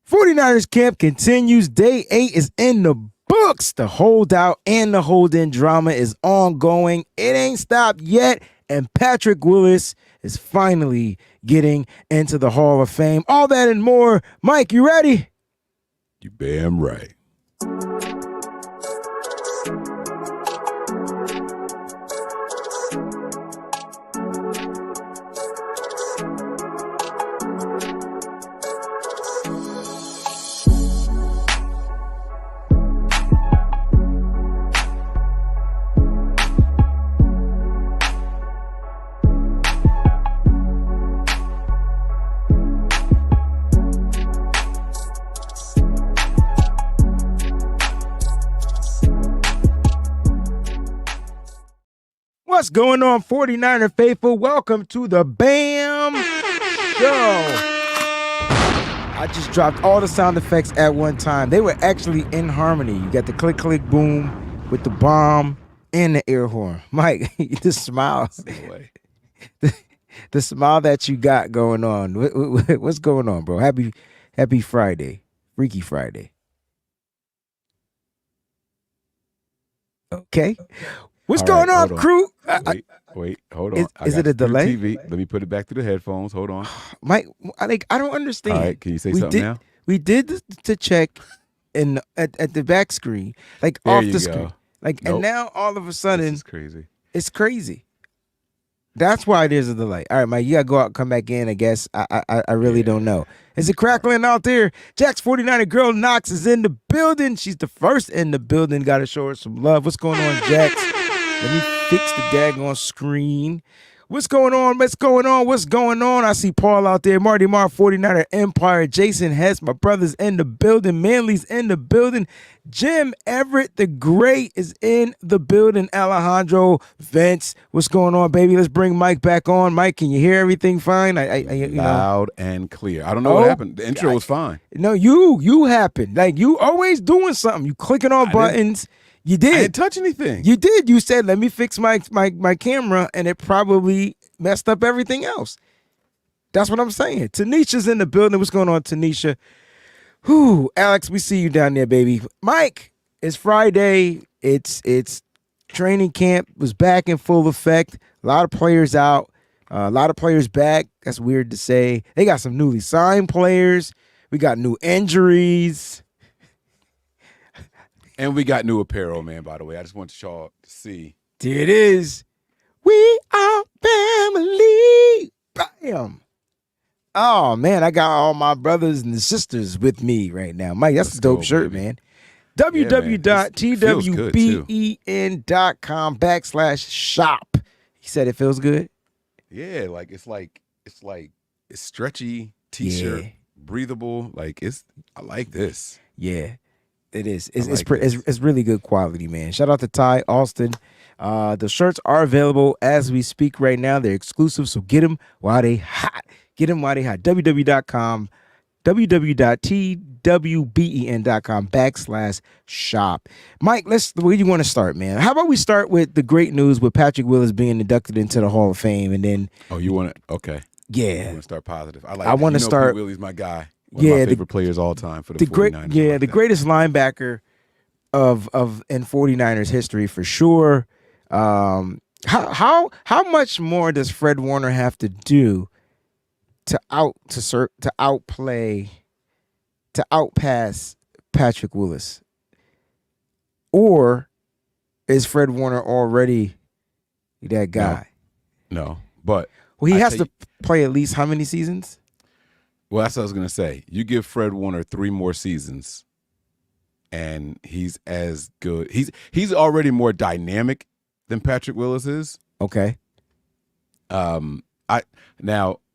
49ers camp continues. Day 8 is in the books. The holdout and the hold-in drama is ongoing. It ain't stopped yet. And Patrick Willis is finally getting into the Hall of Fame. All that and more. Mike, you ready? You B.A.M right. What's going on, 49er faithful? Welcome to the B.A.M show. I just dropped all the sound effects at one time. They were actually in harmony. You got the click, click, boom with the bomb and the air horn. Mike, the smile. The smile that you got going on. What's going on, bro? Happy Friday. Freaky Friday. Okay. What's going on, crew? Wait, hold on. Is it a delay? TV. Let me put it back to the headphones. Hold on. Mike, I don't understand. All right, can you say something now? We did to check at the back screen, like there off you the go. screen. Like, nope. And now all of a sudden, it's crazy. It's crazy. That's why there's a delay. All right, Mike, you gotta go out and come back in, I guess. I really don't know. Is it crackling out there? Jack's 49er girl Knox is in the building. She's the first in the building. Gotta show her some love. What's going on, Jax? Let me fix the daggone screen. What's going on? What's going on? What's going on? I see Paul out there. Marty Marr, 49er Empire. Jason Hess, my brother's in the building. Manly's in the building. Jim Everett, the Great, is in the building. Alejandro Vince, what's going on, baby? Let's bring Mike back on. Mike, can you hear everything fine? Loud and clear. I don't know what happened. The intro was fine. No, you happened. Like, you always doing something. You clicking on buttons. You did. I didn't touch anything. You did. You said, let me fix my camera, and it probably messed up everything else. That's what I'm saying. Tanisha's in the building. What's going on, Tanisha? Whew, Alex, we see you down there, baby. Mike, it's Friday. It's training camp was back in full effect. A lot of players out. A lot of players back. That's weird to say. They got some newly signed players. We got new injuries. And we got new apparel, man, by the way. I just want y'all to see. There it is. We are family. Bam. Oh, man, I got all my brothers and sisters with me right now. Mike, that's a dope shirt, baby. man. www.twben.com/shop. He said it feels good? Yeah, it's stretchy t-shirt, breathable. I like this. Yeah. It is. It's really good quality, man. Shout out to Ty Austin. The shirts are available as we speak right now. They're exclusive, so get them while they hot. Get them while they hot. www.twben.com/shop. Mike, where do you want to start, man? How about we start with the great news with Patrick Willis being inducted into the Hall of Fame, and then. Oh, you want to? Okay. Yeah. You want to start positive. I want to start. Pete Willie's my guy. One of my favorite players all time for the 49ers. The greatest linebacker of in 49ers history for sure. How much more does Fred Warner have to do to outpass Patrick Willis? Or is Fred Warner already that guy? No. But he has to play at least how many seasons? Well, that's what I was going to say. You give Fred Warner 3 more seasons, and he's as good. He's already more dynamic than Patrick Willis is. Okay. I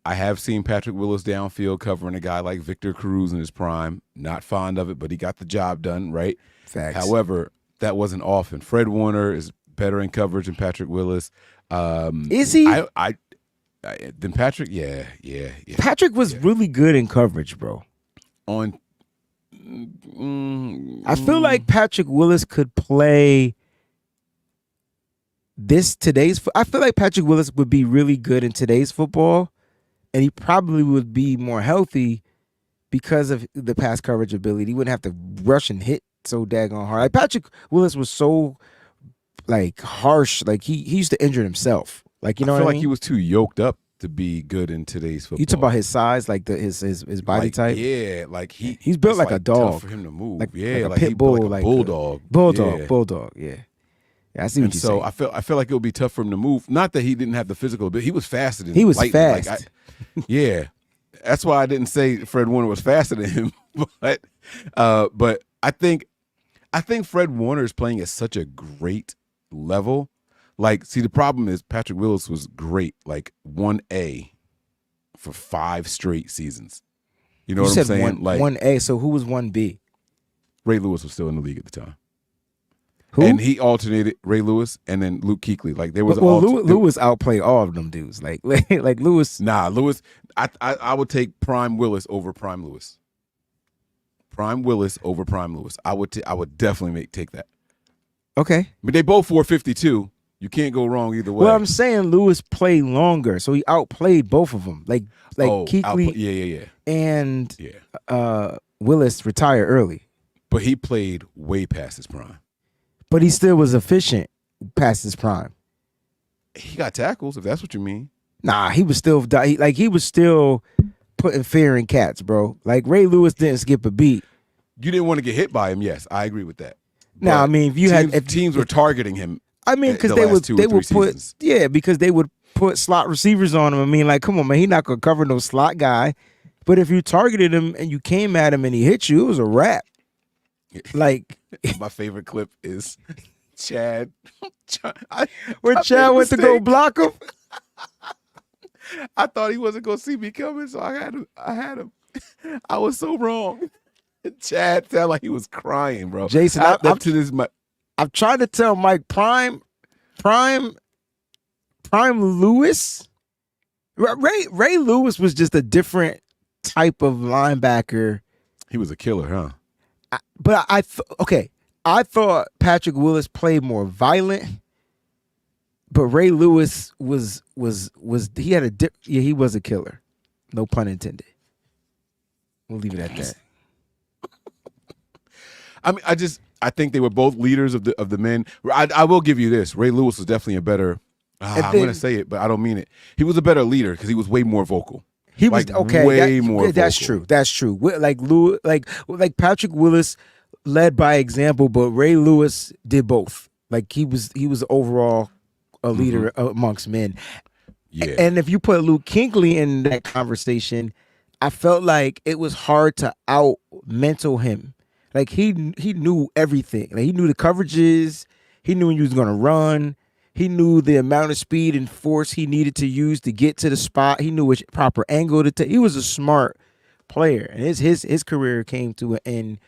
have seen Patrick Willis downfield covering a guy like Victor Cruz in his prime. Not fond of it, but he got the job done, right? Facts. However, that wasn't often. Fred Warner is better in coverage than Patrick Willis. Is he? Then Patrick, yeah. Patrick was really good in coverage, bro. I feel like Patrick Willis could play I feel like Patrick Willis would be really good in today's football, and he probably would be more healthy because of the pass coverage ability, he wouldn't have to rush and hit so daggone hard. Like Patrick Willis was so like harsh. Like he used to injure himself. Like you know I what feel I like mean? he was too yoked up to be good in today's football. You talk about his size, like his body like, type. Yeah, like he's built like a dog. Tough for him to move. Like yeah, a pit bull, like a bulldog. Bulldog. Yeah. I see what and you're so saying. I feel like it would be tough for him to move. Not that he didn't have the physical, but he was faster than He was lightning. fast. Yeah, that's why I didn't say Fred Warner was faster than him. But I think Fred Warner is playing at such a great level. Like, see, the problem is Patrick Willis was great, like 1A for 5 straight seasons. You know what I'm saying? 1A. So who was 1B? Ray Lewis was still in the league at the time. Who? And he alternated Ray Lewis and then Luke Kuechly. Like there was Lewis outplayed all of them dudes. Like Lewis. Nah, Lewis. I would take Prime Willis over Prime Lewis. Prime Willis over Prime Lewis. I would definitely take that. Okay. But they both 452. You can't go wrong either way. Well, I'm saying Lewis played longer, so he outplayed both of them. Like Kuechly and Willis retired early. But he played way past his prime. But he still was efficient past his prime. He got tackles, if that's what you mean. Nah, he was still putting fear in cats, bro. Like Ray Lewis didn't skip a beat. You didn't want to get hit by him. Yes, I agree with that. Now, I mean, if teams were targeting him, I mean, because they would put slot receivers on him. I mean, like, come on, man, he's not gonna cover no slot guy. But if you targeted him and you came at him and he hit you, it was a wrap. Like my favorite clip is Chad. When Chad went to go block him. I thought he wasn't gonna see me coming, so I had him. I was so wrong. Chad sounded like he was crying, bro. Jason, I'm trying to tell Mike Prime Lewis. Ray Lewis was just a different type of linebacker. He was a killer, huh? But I thought Patrick Willis played more violent, but Ray Lewis he was a killer. No pun intended. We'll leave it at that. I mean, I think they were both leaders of the men. I will give you this: Ray Lewis was definitely a better. I'm going to say it, but I don't mean it. He was a better leader because he was way more vocal. He was way more. That's vocal. true. That's true. Like Patrick Willis led by example, but Ray Lewis did both. Like he was overall a leader amongst men. Yeah. And if you put Luke Kuechly in that conversation, I felt like it was hard to out mental him. Like he knew everything. Like he knew the coverages. He knew when you was gonna run. He knew the amount of speed and force he needed to use to get to the spot. He knew which proper angle to take. He was a smart player, and his career came to an end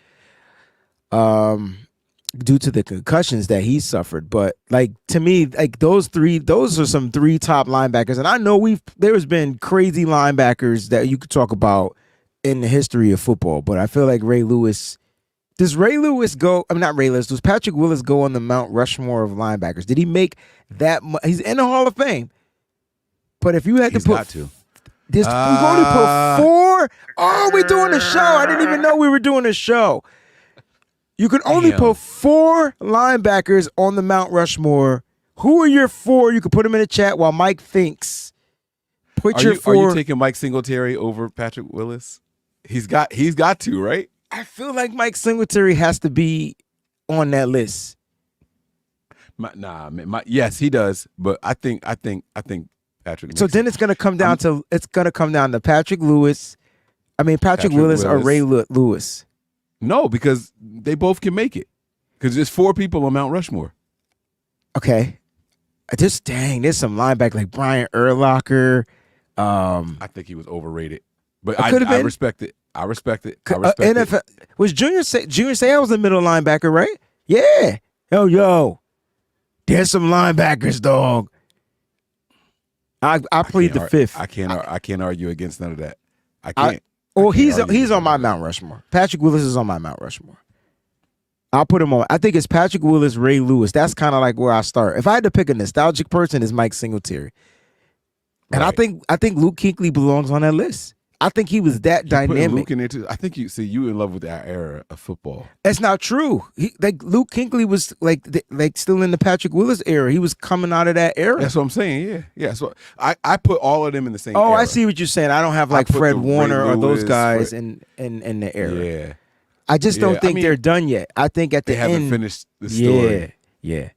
due to the concussions that he suffered. But like to me, like those are some 3 top linebackers, and I know there's been crazy linebackers that you could talk about in the history of football. But I feel like Ray Lewis. Does Ray Lewis go? I'm not Ray Lewis. Does Patrick Willis go on the Mount Rushmore of linebackers? Did he make that much? He's in the Hall of Fame. But if you had to put, we've only put 4. Oh, we're doing a show. I didn't even know we were doing a show. You can only put 4 linebackers on the Mount Rushmore. Who are your 4? You can put them in the chat while Mike thinks. Are you taking Mike Singletary over Patrick Willis? He's got to, right? I feel like Mike Singletary has to be on that list. Yes, he does. But I think Patrick. So then it's gonna come down to Patrick Lewis. Patrick Willis or Ray Lewis. No, because they both can make it. Because there's 4 people on Mount Rushmore. Okay. There's some linebacker like Brian Urlacher. I think he was overrated. But I respect it. I respect it. NFL, was Junior Seau was the middle linebacker, right? Yeah. Yo. There's some linebackers, dog. I plead the 5th. I can't argue against none of that. I can't. He's on my Mount Rushmore. Patrick Willis is on my Mount Rushmore. I'll put him on. I think it's Patrick Willis, Ray Lewis. That's kind of like where I start. If I had to pick a nostalgic person, it's Mike Singletary. And right. I think Luke Kuechly belongs on that list. I think he was that You putting dynamic. Luke in there too. I think you in love with that era of football. That's not true. Luke Kuechly was like still in the Patrick Willis era. He was coming out of that era. That's what I'm saying. Yeah. So I put all of them in the same. Oh, era. I see what you're saying. I don't have like put Fred the Warner Ray or those Lewis, guys in the era. Yeah. I just don't Yeah, think I mean, they're done yet. I think at the They end, haven't finished the story. Yeah.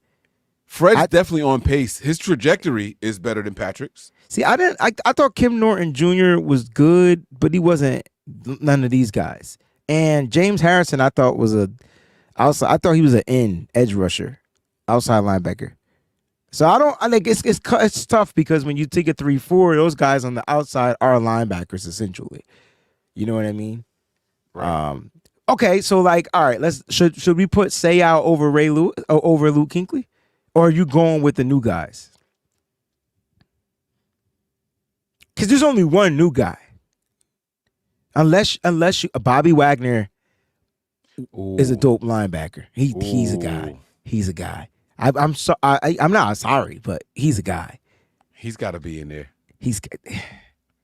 Fred's definitely on pace. His trajectory is better than Patrick's. See, I thought Kim Norton Jr. was good, but he wasn't none of these guys. And James Harrison, I thought was I thought he was an edge rusher, outside linebacker. So I think it's tough because when you take a 3-4, those guys on the outside are linebackers essentially. You know what I mean? Right. Okay, so like, all right, should we put Sayal over over Luke Kuechly, or are you going with the new guys? Because there's only one new guy, unless Bobby Wagner is a dope linebacker. He's a guy. Ooh. He's a guy. I'm not sorry, but he's a guy. He's got to be in there. He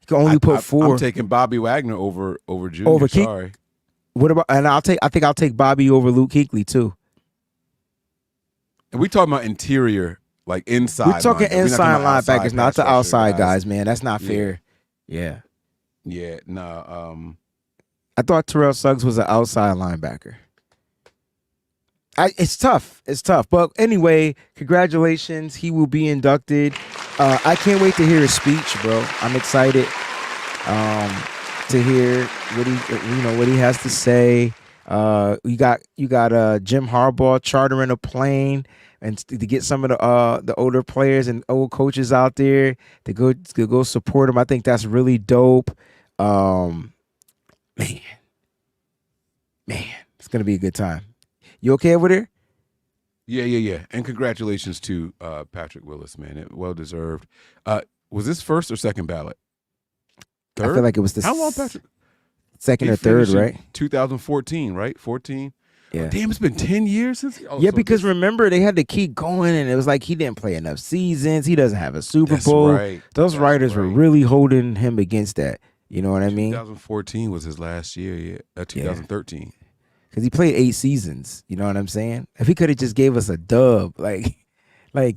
can only put 4. I'm taking Bobby Wagner over Junior. Over Sorry. What about? And I think I'll take Bobby over Luke Kuechly too. And we talking about interior, like inside. We're talking linebackers. We're inside not talking linebackers, not the pass rusher outside guys, man. That's not fair. Yeah. Yeah. No. I thought Terrell Suggs was an outside linebacker. It's tough. It's tough. But anyway, congratulations. He will be inducted. I can't wait to hear his speech, bro. I'm excited to hear what he has to say. You got Jim Harbaugh chartering a plane and to get some of the older players and old coaches out there to go support him. I think that's really dope. Man, it's gonna be a good time. You okay over there? Yeah. And congratulations to Patrick Willis, man. It well deserved. Was this first or second ballot? Third? I feel like it was the How long, Patrick? Second He or third, finished in right? 2014, right? 14. Yeah. Oh, damn, it's been 10 years since. Because remember they had to keep going, and it was like he didn't play enough seasons. He doesn't have a Super That's Bowl. right. Those That's writers were right. really holding him against that. You know what I mean? 2014 was his last year. Yeah, 2013. Because he played 8 seasons. You know what I'm saying? If he could have just gave us a dub, like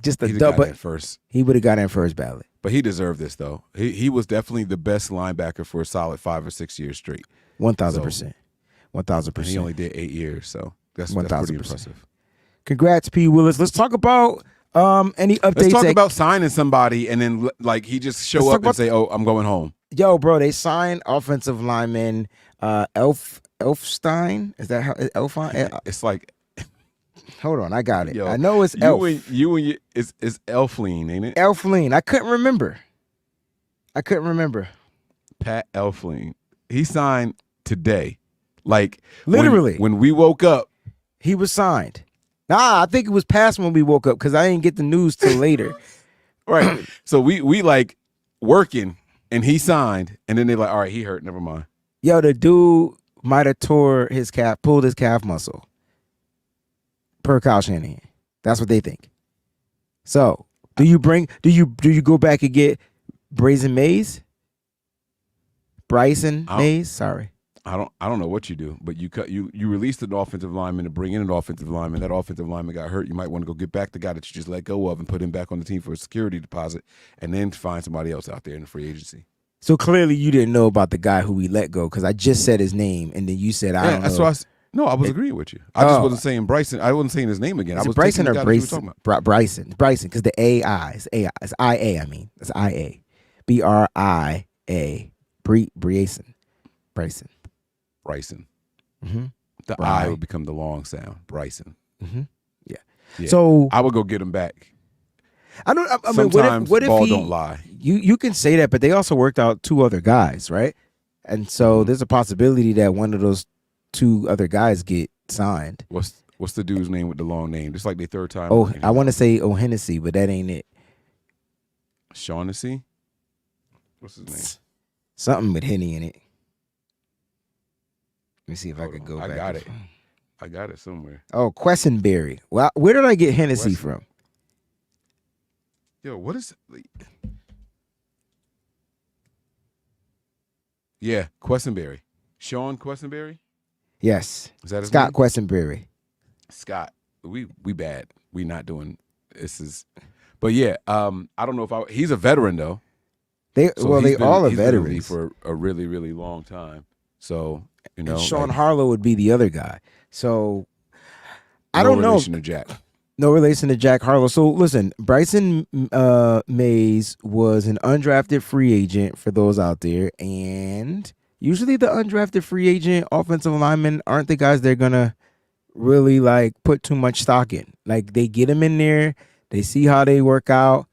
just a He'd have dub, got but in first. he would have got in first ballot. But he deserved this though. He was definitely the best linebacker for a solid 5 or 6 years straight. 1,000%. 1,000%. And he only did 8 years, so that's 1,000%. pretty impressive. Congrats, P. Willis. Let's talk about any updates. Let's talk about signing somebody and then like he just show up and say, "Oh, I'm going home." Yo, bro, they signed offensive lineman Elfstein. Is that how Elfine? It's like, Hold on, I got it. yo, I know it's Elf. it's Elflein, ain't it? Elflein. I couldn't remember. Pat Elflein. He signed today. Like Literally. when we woke up. He was signed. Nah, I think it was past when we woke up because I didn't get the news till later. Right. So we like working and he signed and then they're like, all right, he hurt. Never mind. Yo, the dude might have pulled his calf muscle. Per Kyle Shanahan. That's what they think. So do you go back and get Bryson Mays? Sorry. I don't know what you do, but you released an offensive lineman to bring in an offensive lineman. That offensive lineman got hurt. You might want to go get back the guy that you just let go of and put him back on the team for a security deposit, and then find somebody else out there in the free agency. So clearly you didn't know about the guy who we let go because I just said his name and then you said I don't know. I was agreeing with you. I just wasn't saying Bryson. I wasn't saying his name again. Is I was it Bryson or Bryson? Bryson, because the AI is AI. It's IA. I mean, it's IA. BRIA. Bryson. Mm-hmm. The I would become the long sound. Bryson. Mm-hmm. Yeah. So I would go get him back. I mean, Sometimes what if ball he don't lie. You can say that, but they also worked out 2 other guys, right? And so there's a possibility that one of those 2 other guys get signed. What's the dude's name with the long name? Just like the third time. Oh, I want to say O'Hennessy, but that ain't it. Shaughnessy? What's his name? Something with Henny in it. Let me see if I could go back. I got it somewhere. Oh, Quessenberry. Well, where did I get Hennessy from? Yo, what is... Yeah, Questenberry. Sean Questenberry? Yes. Is that his Scott name? Questenberry. Scott. We bad. We not doing but yeah, I don't know if he's a veteran though. They So he's all are been in the league veterans. for a really, really long time. So, And Sean Harlow would be the other guy. So I don't know. relation to Jack. No relation to Jack Harlow. So listen, Bryson Mays was an undrafted free agent for those out there, and usually the undrafted free agent offensive linemen aren't the guys they're gonna really like put too much stock in. Like they get them in there, they see how they work out.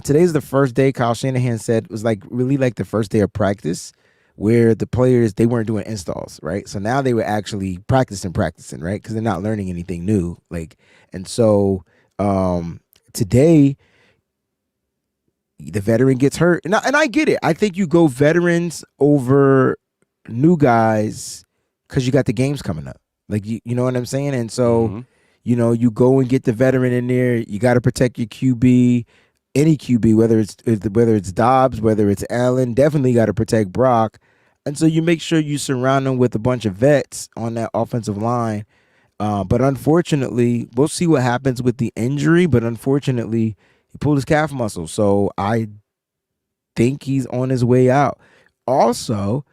Today's the first day. Kyle Shanahan said was like really like the first day of practice, where the players they weren't doing installs, right? So now they were actually practicing, right? Because they're not learning anything new, like. And so today, the veteran gets hurt, and I get it. I think you go veterans over new guys because you got the games coming up. Like you know what I'm saying? And so you go and get the veteran in there. You got to protect your QB, any QB, whether it's Dobbs, whether it's Allen. Definitely got to protect Brock. And so you make sure you surround them with a bunch of vets on that offensive line. But unfortunately, we'll see what happens with the injury. But unfortunately, he pulled his calf muscle. So I think he's on his way out. Also,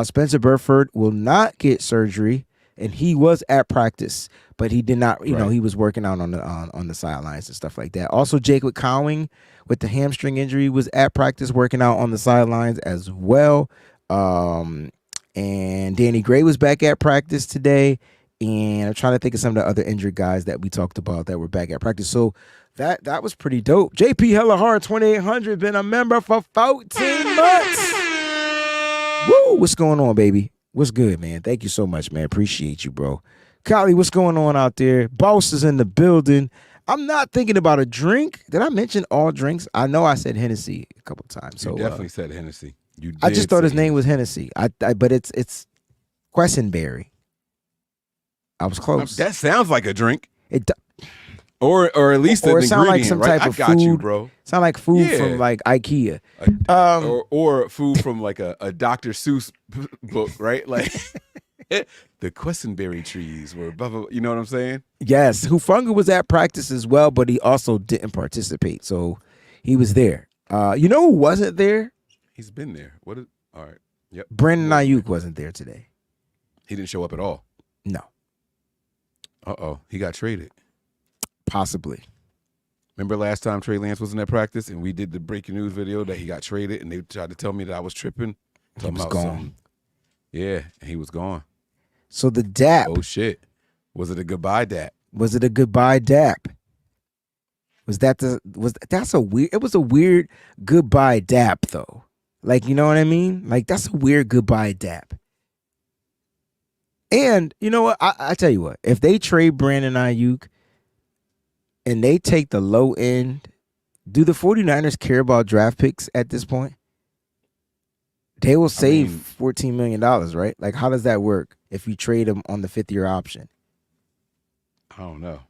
Spencer Burford will not get surgery, and he was at practice, but he did not. You know, he was working out on the sidelines and stuff like that. Also, Jacob Cowing with the hamstring injury was at practice working out on the sidelines as well. And Danny Gray was back at practice today. And I'm trying to think of some of the other injured guys that we talked about that were back at practice. So that was pretty dope. JP Hella Hard 2800 been a member for 14 months. Woo! What's going on, baby? What's good, man? Thank you so much, man. Appreciate you, bro. Kylie, what's going on out there? Boss is in the building. I'm not thinking about a drink. Did I mention all drinks? I know I said Hennessy a couple times. So you definitely said Hennessy. You did I just thought his name was Hennessy. But it's Questenberry. I was close. That sounds like a drink. It or at least or an it sound like some ingredient, type right? of I got food. you, bro. Sound like food from like IKEA. Or food from like a Dr. Seuss book, right? Like the Questenberry trees were blah, blah, you know what I'm saying? Yes. Hufunga was at practice as well, but he also didn't participate. So he was there. You know who wasn't there? He's been there. All right. Yep. Brandon Aiyuk wasn't there today. He didn't show up at all. No. He got traded. Possibly. Remember last time Trey Lance was in that practice and we did the breaking news video that he got traded and they tried to tell me that I was tripping? He was gone. Yeah, and he was gone. So the DAP. Oh, shit. Was it a goodbye DAP? Was it a goodbye DAP? It was a weird goodbye DAP though. Like, you know what I mean? Like, that's a weird goodbye DAP. And you know what? I tell you what, if they trade Brandon Aiyuk and they take the low end, do the 49ers care about draft picks at this point? They will save $14 million, right? Like, how does that work if you trade him on the 5th-year option? I don't know.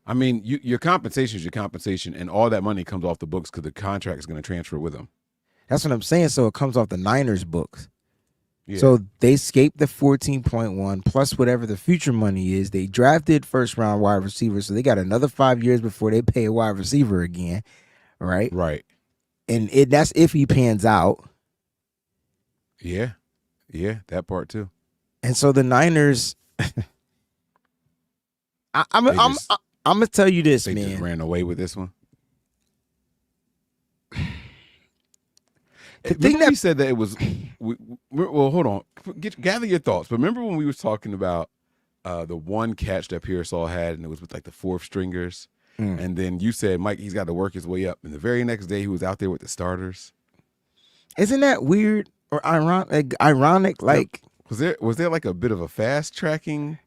I mean, your compensation is your compensation, and all that money comes off the books because the contract is going to transfer with them. That's what I'm saying. So it comes off the Niners books. Yeah. So they escaped the 14.1 plus whatever the future money is. They drafted first-round wide receivers, so they got another 5 years before they pay a wide receiver again, right? Right. And that's if he pans out. Yeah, that part too. And so the Niners, I'm gonna tell you this, they man. Just ran away with this one. The thing that we said that it was. Well, hold on. Gather your thoughts. But remember when we was talking about the one catch that Pearsall had, and it was with like the 4th stringers, and then you said, Mike, he's got to work his way up, and the very next day he was out there with the starters. Isn't that weird or ironic? Like, was there like a bit of a fast tracking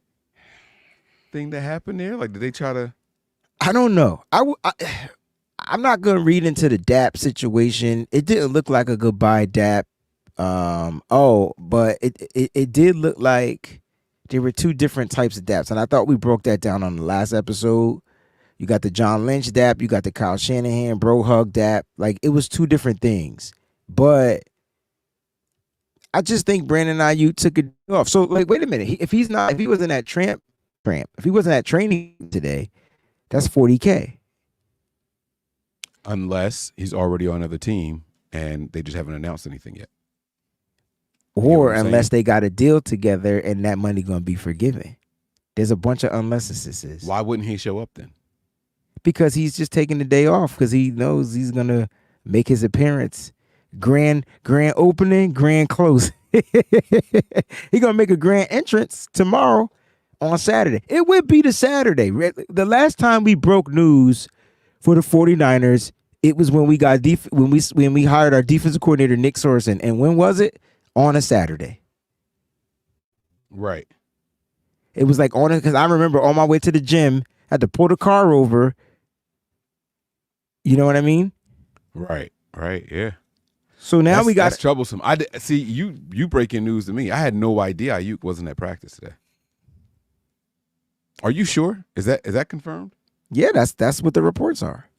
thing that happened there? Like, did they try to? I don't know. I'm not gonna read into the DAP situation. It didn't look like a goodbye DAP. But it did look like there were 2 different types of DAPs, and I thought we broke that down on the last episode. You got the John Lynch DAP, you got the Kyle Shanahan bro hug DAP. Like, it was 2 different things, but I just think Brandon Aiyuk took it off. So like, wait a minute. If he wasn't at if he wasn't at training today, that's $40K. Unless he's already on another team and they just haven't announced anything yet. Or unless they got a deal together and that money gonna be forgiven. There's a bunch of unlesses. Why wouldn't he show up then? Because he's just taking the day off because he knows he's gonna make his appearance. Grand opening, grand closing. He gonna make a grand entrance tomorrow on Saturday. It would be the Saturday. The last time we broke news for the 49ers, it was when we got when we hired our defensive coordinator Nick Sorensen. And when was it? On a Saturday. Right. It was like on it because I remember on my way to the gym, I had to pull the car over. You know what I mean? Right. Yeah. So now we got that's troublesome. See you breaking news to me. I had no idea Aiyuk wasn't at practice today. Are you sure? Is that confirmed? Yeah, that's what the reports are.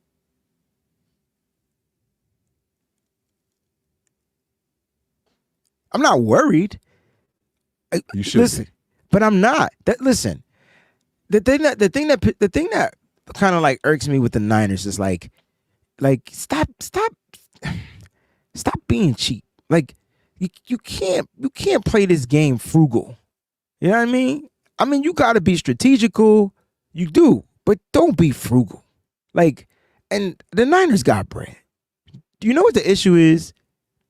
I'm not worried. You should listen, be. But I'm not. Listen. The thing that kind of like irks me with the Niners is like stop being cheap. Like you can't play this game frugal. You know what I mean? I mean, you got to be strategical. You do, but don't be frugal. Like, and the Niners got bread. Do you know what the issue is?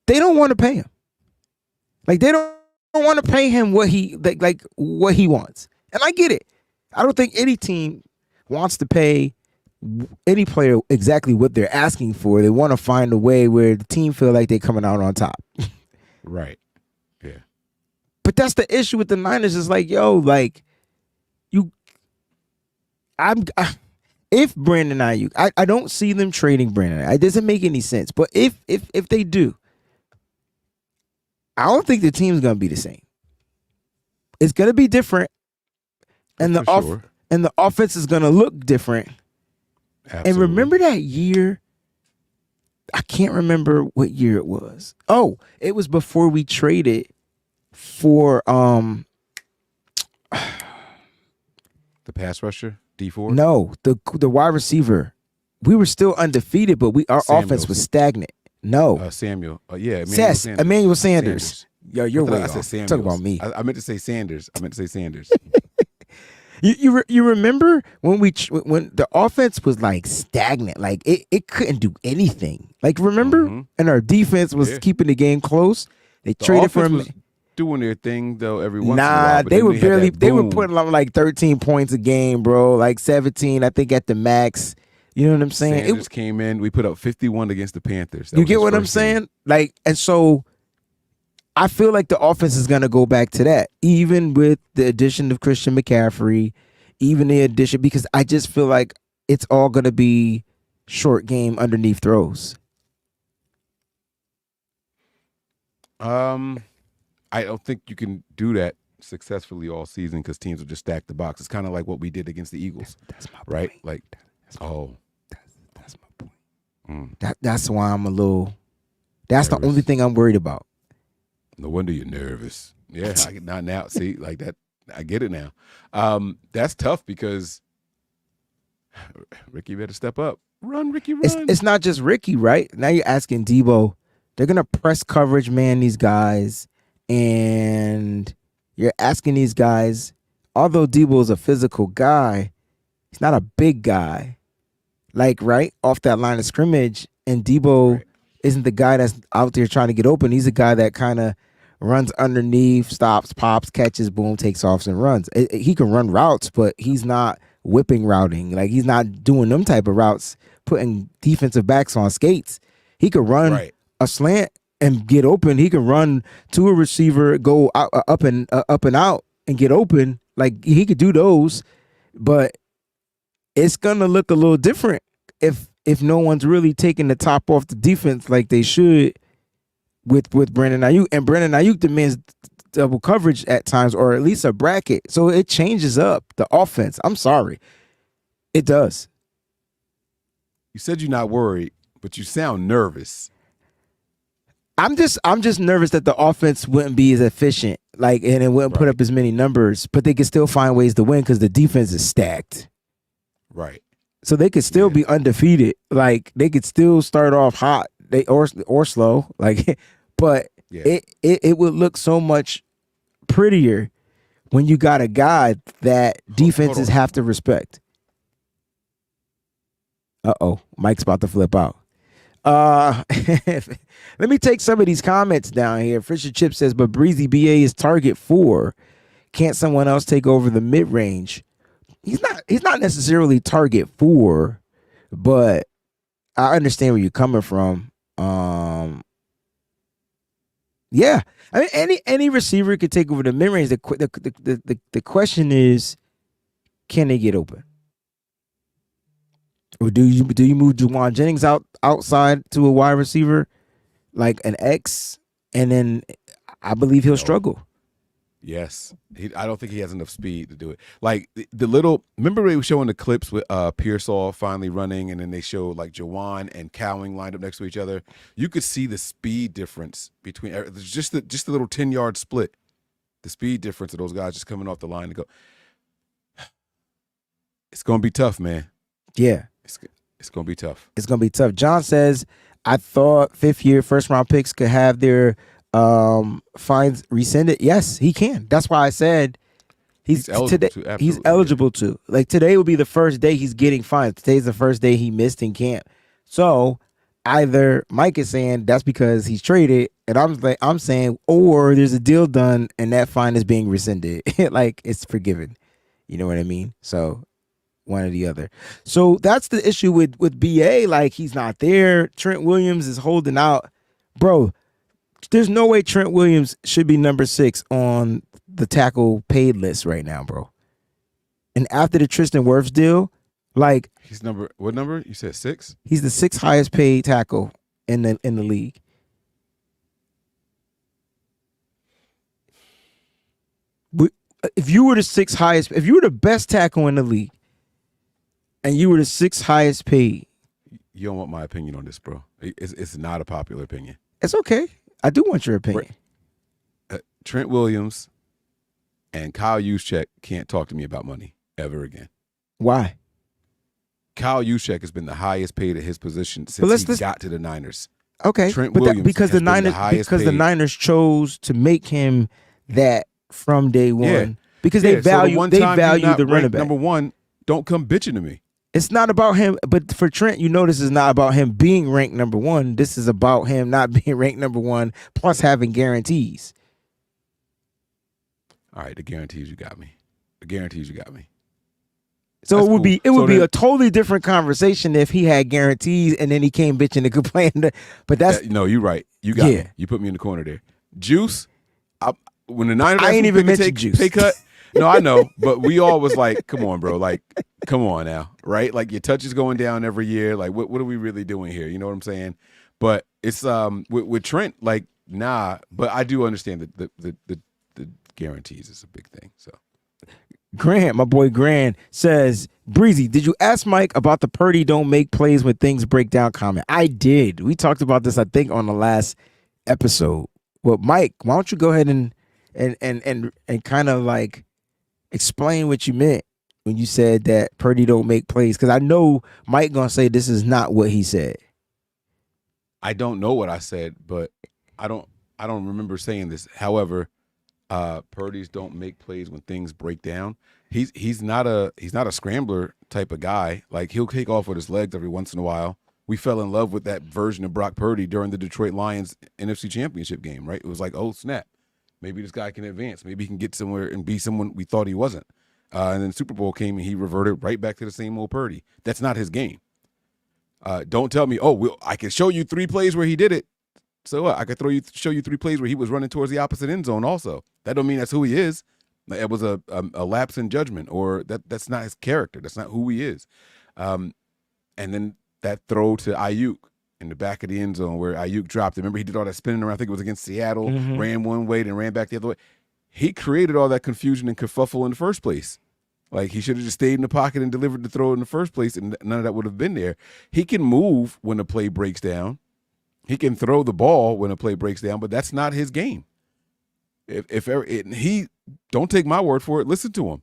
They don't want to pay him. Like they don't want to pay him what he what he wants. And I get it. I don't think any team wants to pay any player exactly what they're asking for. They want to find a way where the team feel like they're coming out on top. Right. Yeah. But that's the issue with the Niners is like, yo, like if Brandon Aiyuk, I don't see them trading Brandon. It doesn't make any sense. But if they do, I don't think the team's gonna be the same. It's gonna be different, and the offense is gonna look different. Absolutely. And remember that year? I can't remember what year it was. Oh, it was before we traded for the pass rusher, D4? No, the wide receiver. We were still undefeated, but our offense was stagnant. No. Samuel. Yeah, Emmanuel Sanders. Yo, you're way off. Talk about me. I meant to say Sanders. You remember when when the offense was like stagnant, like it couldn't do anything. Like remember, and our defense was keeping the game close. They traded for him. Doing their thing though every once in a Nah, while. they were barely. They were putting on like 13 points a game, bro. Like 17, I think at the max. You know what I'm saying? Sanders came in. We put up 51 against the Panthers. You get what I'm saying? Like, and so I feel like the offense is gonna go back to that, even with the addition of Christian McCaffrey, even the addition, because I just feel like it's all gonna be short game underneath throws. I don't think you can do that successfully all season because teams will just stack the box. It's kind of like what we did against the Eagles. That's my right? point. Like, that's my point. That's why I'm a little. That's nervous. The only thing I'm worried about. No wonder you're nervous. Yeah, not now. See, like that. I get it now. That's tough because Ricky better step up. Run, Ricky, run. It's not just Ricky, right? Now you're asking Debo. They're gonna press coverage, man. These guys. And you're asking these guys, although Debo is a physical guy, he's not a big guy. Like, right off that line of scrimmage, and Debo isn't the guy that's out there trying to get open. He's a guy that kind of runs underneath, stops, pops, catches, boom, takes off and runs. He can run routes, but he's not whipping routing. Like, he's not doing them type of routes, putting defensive backs on skates. He could run a slant and get open. He can run to a receiver, go up and out and get open. Like, he could do those, but it's gonna look a little different if no one's really taking the top off the defense like they should with Brandon Aiyuk. And Brandon Aiyuk demands double coverage at times, or at least a bracket. So it changes up the offense. I'm sorry, it does. You said you're not worried, but you sound nervous. I'm just nervous that the offense wouldn't be as efficient, like, and it wouldn't put Right. up as many numbers, but they could still find ways to win because the defense is stacked. Right. So they could still be undefeated. Like they could still start off hot, or slow. Like, but Yeah. it would look so much prettier when you got a guy that defenses on. have to respect. Mike's about to flip out. Let me take some of these comments down here. Fisher Chip says, but Breezie BA is target 4. Can't someone else take over the mid range? He's not necessarily target 4, but I understand where you're coming from. Yeah. I mean any receiver could take over the mid range. The question is, can they get open? Or do you move Juwan Jennings outside to a wide receiver like an X, and then I believe he'll struggle. Yes, I don't think he has enough speed to do it. Like the little, remember they were showing the clips with Pearsall finally running, and then they showed like Juwan and Cowing lined up next to each other. You could see the speed difference between just the little 10-yard split. The speed difference of those guys just coming off the line to go. It's gonna be tough, man. Yeah. It's going to be tough. It's going to be tough. John says, I thought 5th-year first-round picks could have their fines rescinded. Yes, he can. That's why I said he's eligible to. He's eligible to. Like today will be the first day he's getting fined. Today's the first day he missed in camp. So either Mike is saying that's because he's traded, and I'm saying, or there's a deal done and that fine is being rescinded. Like it's forgiven. You know what I mean? So one or the other. So that's the issue with BA. Like he's not there. Trent Williams is holding out. Bro, there's no way Trent Williams should be number 6 on the tackle paid list right now, bro. And after the Tristan Wirfs deal, like he's what number? You said 6? He's the 6th highest paid tackle in the league. If you were the 6th highest, if you were the best tackle in the league, and you were the 6th highest paid. You don't want my opinion on this, bro. It's not a popular opinion. It's okay. I do want your opinion. Trent Williams and Kyle Juszczyk can't talk to me about money ever again. Why? Kyle Juszczyk has been the highest paid at his position since he got to the Niners. Okay, Trent Williams because the Niners chose to make him that from day one. Yeah. Because they value the running back. Number 1, don't come bitching to me. It's not about him, but for Trent, you notice it's not about him being ranked number 1. This is about him not being ranked number 1, plus having guarantees. All right, the guarantees you got me. So that's it would cool. be a totally different conversation if he had guarantees and then he came bitching and complaining. But that's no, you're right. You got me. You put me in the corner there. Juice. When the Niners, I ain't even mentioned Juice. Pay cut. No, I know, but we all was like, come on, bro. Like, come on now, right? Like your touch is going down every year. Like, what are we really doing here? You know what I'm saying? But it's with Trent, like, nah. But I do understand that the guarantees is a big thing. So Grant, my boy Grant says, Breezie, did you ask Mike about the Purdy don't make plays when things break down comment? I did. We talked about this, I think, on the last episode. Well, Mike, why don't you go ahead and kind of like explain what you meant when you said that Purdy don't make plays, because I know Mike gonna say this is not what he said. I don't know what I said, but I don't remember saying this. However, Purdy's don't make plays when things break down. He's not a scrambler type of guy. Like he'll take off with his legs every once in a while. We fell in love with that version of Brock Purdy during the Detroit Lions NFC Championship game, right? It was like, oh snap, maybe this guy can advance. Maybe he can get somewhere and be someone we thought he wasn't. And then the Super Bowl came and he reverted right back to the same old Purdy. That's not his game. Don't tell me, I can show you 3 plays where he did it. So what? I could show you 3 plays where he was running towards the opposite end zone also. That don't mean that's who he is. It was a lapse in judgment, or that's not his character. That's not who he is. And then that throw to Aiyuk in the back of the end zone where Aiyuk dropped it. Remember, he did all that spinning around. I think it was against Seattle, ran one way, then ran back the other way. He created all that confusion and kerfuffle in the first place. Like, he should have just stayed in the pocket and delivered the throw in the first place, and none of that would have been there. He can move when the play breaks down. He can throw the ball when a play breaks down, but that's not his game. He don't take my word for it. Listen to him.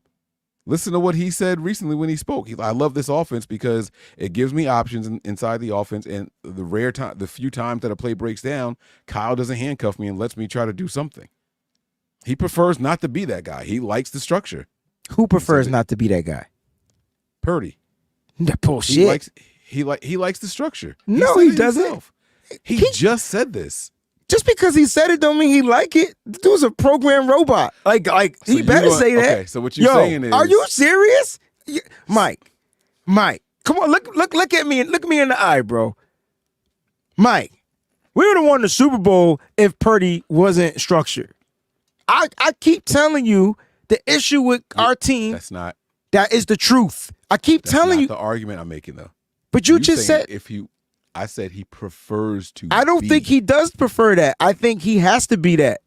Listen to what he said recently when he spoke. I love this offense because it gives me options inside the offense. And the few times that a play breaks down, Kyle doesn't handcuff me and lets me try to do something. He prefers not to be that guy. He likes the structure. Who prefers not to be that guy? Purdy. That bullshit. He likes the structure. No, he doesn't. He just said this. Just because he said it don't mean he like it. The dude's a programmed robot. Like so he better say that. Okay, so what you're saying is, are you serious? Mike, come on, look at me and look me in the eye, bro. Mike, we would have won the Super Bowl if Purdy wasn't structured. I keep telling you the issue with our team. That is the truth. I keep telling you the argument I'm making though. But you just said I said he prefers to. I don't think he does prefer that. I think he has to be that.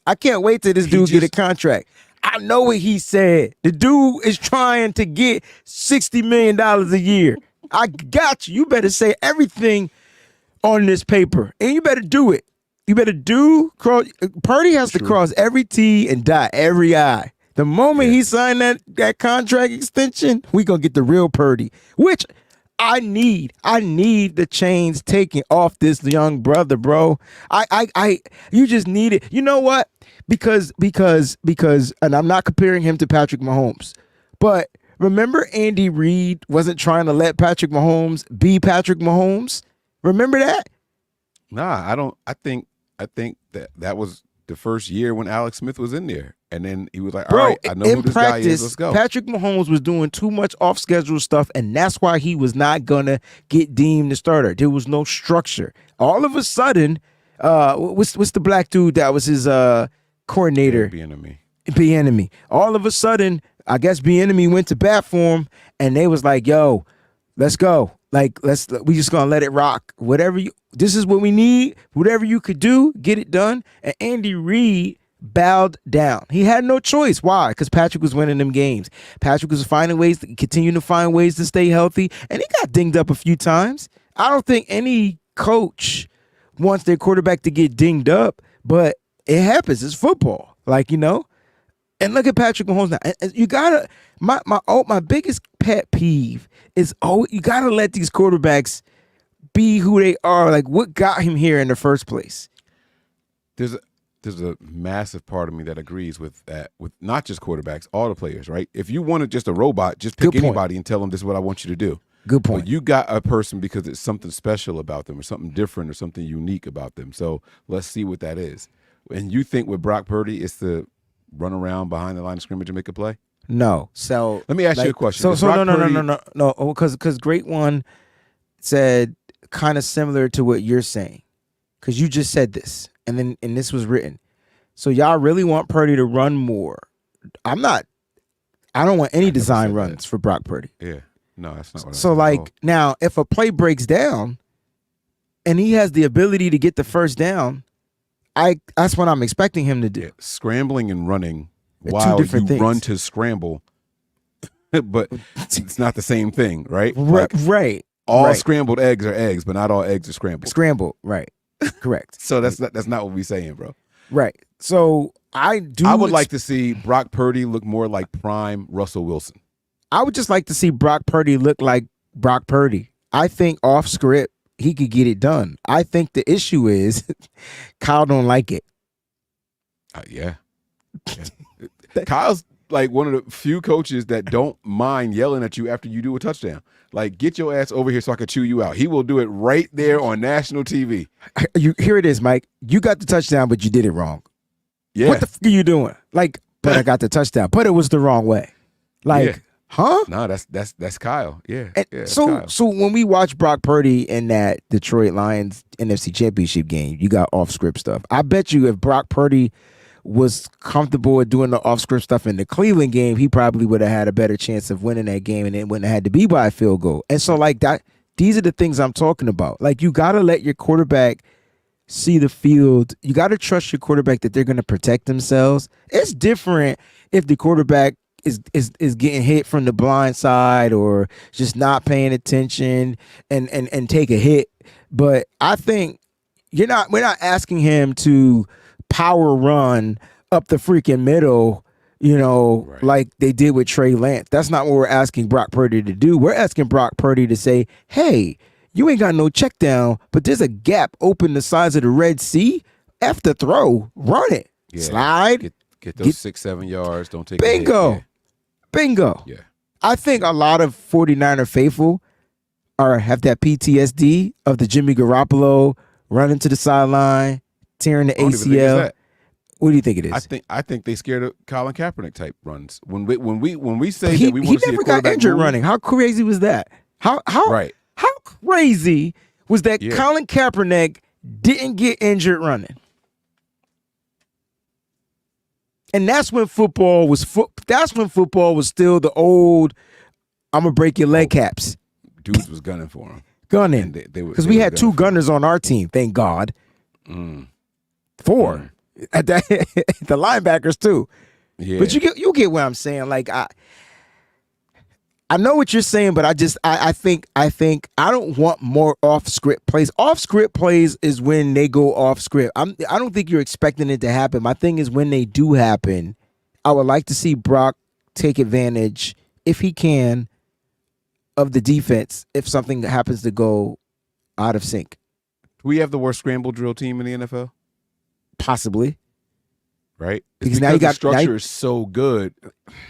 I can't wait till this dude get a contract. I know what he said. The dude is trying to get $60 million a year. I got you. You better say everything on this paper, and you better do it. You better Purdy has to cross every T and dot every I. The moment he signed that contract extension, we gonna get the real Purdy, which I need the chains taken off this young brother, bro. You just need it. You know what? Because, and I'm not comparing him to Patrick Mahomes, but remember Andy Reid wasn't trying to let Patrick Mahomes be Patrick Mahomes? Remember that? Nah, I don't. I think that was the first year when Alex Smith was in there. And then he was like, all right, I know who this guy is. Let's go. Patrick Mahomes was doing too much off-schedule stuff, and that's why he was not going to get deemed the starter. There was no structure. All of a sudden, what's the black dude that was his coordinator? B.A.M. All of a sudden, I guess B.A.M. went to bat for him, and they was like, yo, let's go. Like, we just going to let it rock. This is what we need. Whatever you could do, get it done. And Andy Reid bowed down. He had no choice. Why? Because Patrick was winning them games. Patrick was continuing to find ways to stay healthy, and he got dinged up a few times. I don't think any coach wants their quarterback to get dinged up, but it happens. It's football, And look at Patrick Mahomes now. And you gotta. My biggest pet peeve is you gotta let these quarterbacks be who they are. Like, what got him here in the first place? There's a massive part of me that agrees with that, with not just quarterbacks, all the players, right? If you wanted just a robot, just pick anybody and tell them this is what I want you to do. Good point. But you got a person because it's something special about them or something different or something unique about them. So let's see what that is. And you think with Brock Purdy, it's to run around behind the line of scrimmage and make a play? No. So let me ask you a question. No. Because Great One said kind of similar to what you're saying. Because you just said this. And this was written. So y'all really want Purdy to run more. I don't want any design runs for Brock Purdy. Yeah. No, that's not what So now if a play breaks down and he has the ability to get the first down, that's what I'm expecting him to do. Yeah. Scrambling and running while you run to scramble, but it's not the same thing, right? Right. All scrambled eggs are eggs, but not all eggs are scrambled. Scrambled, right. Correct. So that's not what we're saying, bro. Right. So I would like to see Brock Purdy look more like prime Russell Wilson. I would just like to see Brock Purdy look like Brock Purdy. I think off script he could get it done. I think the issue is Kyle don't like it. Yeah. Kyle's like one of the few coaches that don't mind yelling at you after you do a touchdown. Like, get your ass over here so I can chew you out. He will do it right there on national TV. Here it is, Mike. You got the touchdown, but you did it wrong. Yeah. What the f are you doing? Like, but I got the touchdown, but it was the wrong way. Like, huh? No, that's Kyle. Yeah. So when we watch Brock Purdy in that Detroit Lions NFC Championship game, you got off script stuff. I bet you if Brock Purdy was comfortable with doing the off-script stuff in the Cleveland game, he probably would have had a better chance of winning that game, and it wouldn't have had to be by a field goal. And so, these are the things I'm talking about. Like, you got to let your quarterback see the field. You got to trust your quarterback that they're going to protect themselves. It's different if the quarterback is getting hit from the blind side or just not paying attention and take a hit. But I think we're not asking him to power run up the freaking middle, Right. like they did with Trey Lance. That's not what we're asking Brock Purdy to do. We're asking Brock Purdy to say, hey, you ain't got no check down, but there's a gap open the size of the Red Sea. F the throw, run it, slide. Get those 6-7 yards. Don't take bingo. Bingo. Yeah. I think a lot of 49er faithful have that PTSD of the Jimmy Garoppolo running to the sideline, tearing the I don't even think it's ACL. that. What do you think it is? I think they scared of Colin Kaepernick type runs. When we say he that we want to see a never got quarterback injured move, running. How crazy was that? How Right. How crazy was that? Yeah. Colin Kaepernick didn't get injured running, and that's when football was still the old. I'm gonna break your leg caps. Dudes was gunning for him. Gunning, because we had 2 gunners on our team. Thank God. 4 at that, the linebackers too. Yeah. But you get what I'm saying. Like I know what you're saying, but I think I don't want more off script plays. Off script plays is when they go off script. I don't think you're expecting it to happen. My thing is when they do happen, I would like to see Brock take advantage, if he can, of the defense if something happens to go out of sync. We have the worst scramble drill team in the NFL, Possibly. right? Because now you got- the structure is so good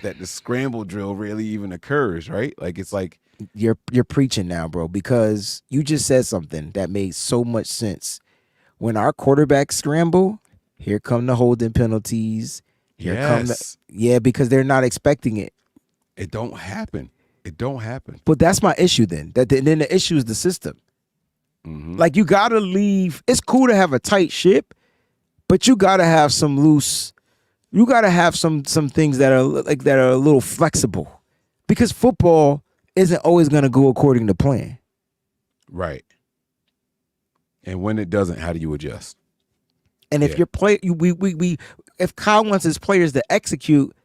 that the scramble drill rarely even occurs, right? Like it's like You're preaching now, bro, because you just said something that made so much sense. When our quarterbacks scramble, here come the holding penalties. Here come because they're not expecting it. it don't happen. It don't happen. But that's my issue then. Then the issue is the system. Like you gotta leave. It's cool to have a tight ship, but you gotta have some loose. You gotta have some things that are a little flexible, because football isn't always gonna go according to plan. Right. And when it doesn't, how do you adjust? And if if Kyle wants his players to execute,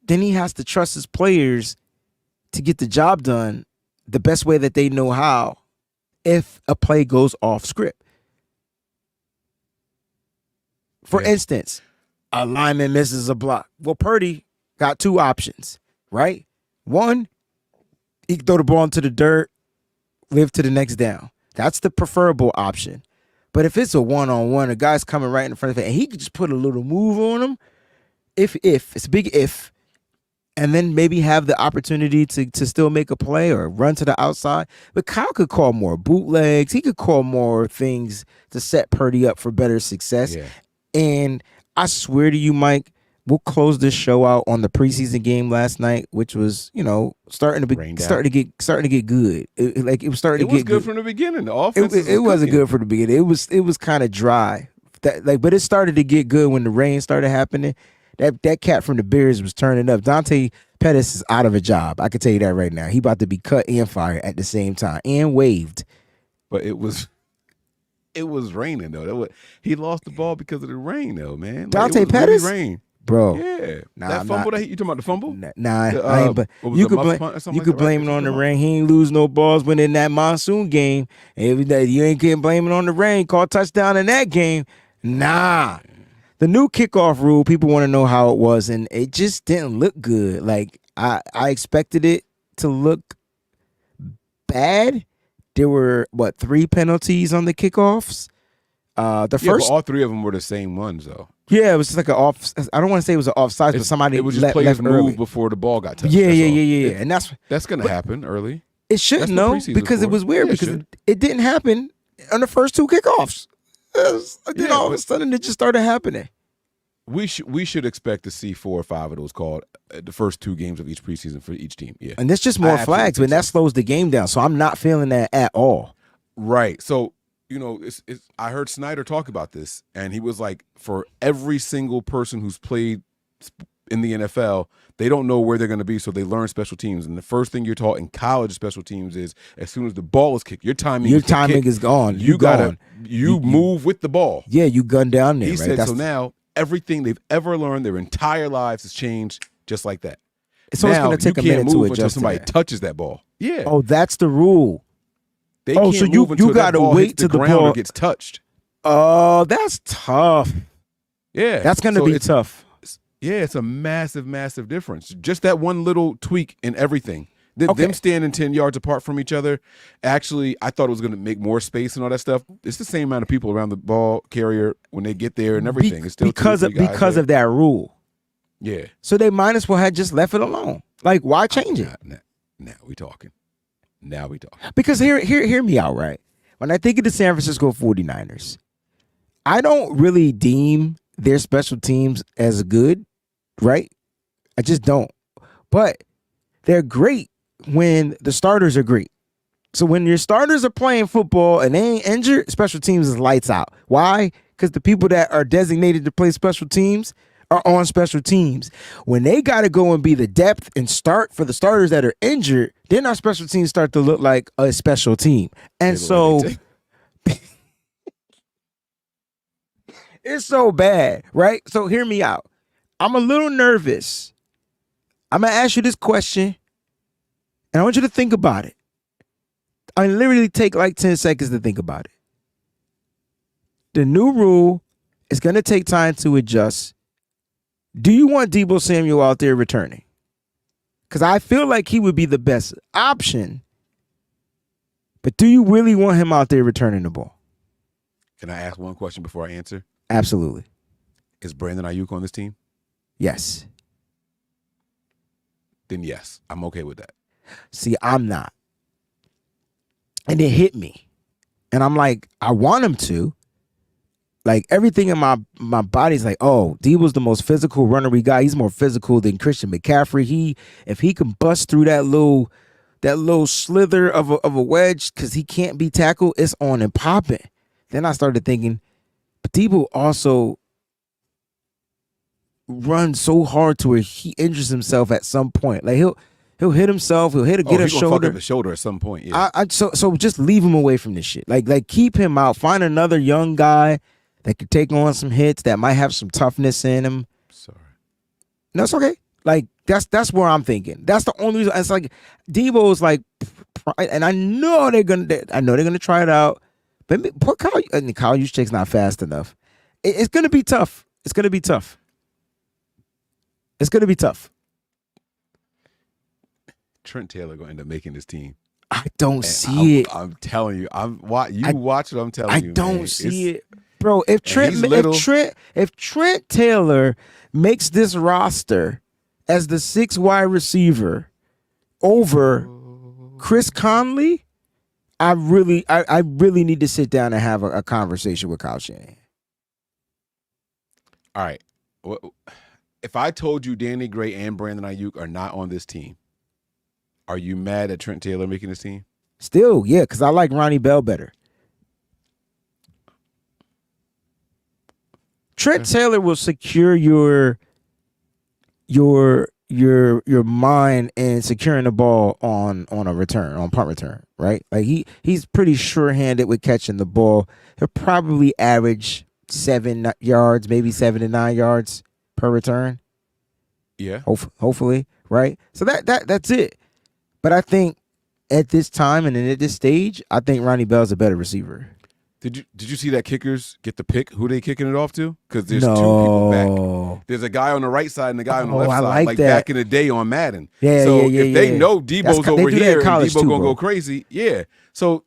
then he has to trust his players to get the job done the best way that they know how, if a play goes off script. For instance, a lineman misses a block. Well, Purdy got 2 options, right? One, he can throw the ball into the dirt, live to the next down. That's the preferable option. But if it's a one-on-one, a guy's coming right in front of it, and he could just put a little move on him, if it's a big if, and then maybe have the opportunity to still make a play or run to the outside. But Kyle could call more bootlegs. He could call more things to set Purdy up for better success. Yeah. And I swear to you, Mike, we'll close this show out on the preseason game last night, which was, starting to get good. It was starting to get good from the beginning. The offense it wasn't good from the beginning. It was kind of dry. But it started to get good when the rain started happening. That cat from the Bears was turning up. Dante Pettis is out of a job. I can tell you that right now. He about to be cut and fired at the same time and waived. But it was raining though. He lost the ball because of the rain though, man. Dante it was Pettis? really rain. Bro. Yeah. Nah, that fumble you talking about the fumble? I ain't, but you could blame it on the rain. He ain't lose no balls when in that monsoon game. You ain't getting blame it on the rain. Call touchdown in that game. Nah. The new kickoff rule, people want to know how it was, and it just didn't look good. Like I expected it to look bad. There were 3 penalties on the kickoffs. The first, but all 3 of them were the same ones though. Yeah, it was just like an off. I don't want to say it was an offside, but somebody it was just players left move early before the ball got touched. Yeah, and that's gonna happen early. It shouldn't know because it was weird because it didn't happen on the first 2 kickoffs. Then all of a sudden it just started happening. We should expect to see 4 or 5 of those called the first 2 games of each preseason for each team. Yeah, and there's just more flags, but that slows the game down. So I'm not feeling that at all. Right. So I heard Snyder talk about this, and he was like, for every single person who's played in the NFL, they don't know where they're going to be, so they learn special teams. And the first thing you're taught in college special teams is as soon as the ball is kicked, your timing is gone. You move with the ball. Yeah, you gun down there. He said so now. Everything they've ever learned their entire lives has changed just like that. So it's going to take a minute to adjust until somebody touches that ball. Yeah. Oh, that's the rule. They can't so move until you got to wait till till the the ground ball or gets touched. Oh, that's tough. Yeah. That's going to be tough. Yeah, it's a massive, massive difference. Just that one little tweak in everything. Them standing 10 yards apart from each other, actually, I thought it was going to make more space and all that stuff. It's the same amount of people around the ball carrier when they get there and everything. It's still because of that rule. Yeah. So they might as well have just left it alone. Like, why change it? Now we talking. Now we talking. Because hear me out, right? When I think of the San Francisco 49ers, I don't really deem their special teams as good, right? I just don't. But they're great when the starters are great. So when your starters are playing football and they ain't injured, special teams is lights out. Why? Because the people that are designated to play special teams are on special teams. When they got to go and be the depth and start for the starters that are injured, then our special teams start to look like a special team. And so it's so bad, right? So hear me out. I'm a little nervous. I'm going to ask you this question, and I want you to think about it. I literally take like 10 seconds to think about it. The new rule is going to take time to adjust. Do you want Deebo Samuel out there returning? Because I feel like he would be the best option. But do you really want him out there returning the ball? Can I ask one question before I answer? Absolutely. Is Brandon Aiyuk on this team? Yes. Then yes, I'm okay with that. See, I'm not. And it hit me. And I'm like, I want him to. Like, everything in my body's like, oh, Deebo's the most physical runner we got. He's more physical than Christian McCaffrey. If he can bust through that little slither of a wedge because he can't be tackled, it's on and popping. Then I started thinking, but Deebo also runs so hard to where he injures himself at some point. Like he'll hit himself. He'll get a shoulder. Fuck up the shoulder at some point. Yeah. So just leave him away from this shit. Like keep him out. Find another young guy that could take on some hits that might have some toughness in him. Sorry. No, it's okay. Like that's where I'm thinking. That's the only reason. It's like Deebo's like, and I know they're gonna try it out. But put Kyle Juszczyk's not fast enough. It's gonna be tough. It's gonna be tough. It's gonna be tough. Trent Taylor gonna end up making this team. I don't see it. I'm telling you. Watch what I'm telling you. I don't see it, bro. If Trent Taylor makes this roster as the 6th wide receiver over Chris Conley, I really need to sit down and have a conversation with Kyle Shanahan. All right. If I told you Danny Gray and Brandon Aiyuk are not on this team, are you mad at Trent Taylor making this team? Still, yeah, because I like Ronnie Bell better. Trent Taylor will secure your mind in securing the ball on a return, on punt return, right? Like he's pretty sure-handed with catching the ball. He'll probably average 7 yards, maybe 7 to 9 yards per return. Yeah. Hopefully, right? So that's it. But I think at this time and at this stage, I think Ronnie Bell's a better receiver. Did you see that kickers get the pick? Who they kicking it off to? Because there's 2 people back. There's a guy on the right side and a guy on the left side, like back in the day on Madden. Yeah, so yeah, if they know Debo's over here and Debo too, gonna go crazy, yeah. So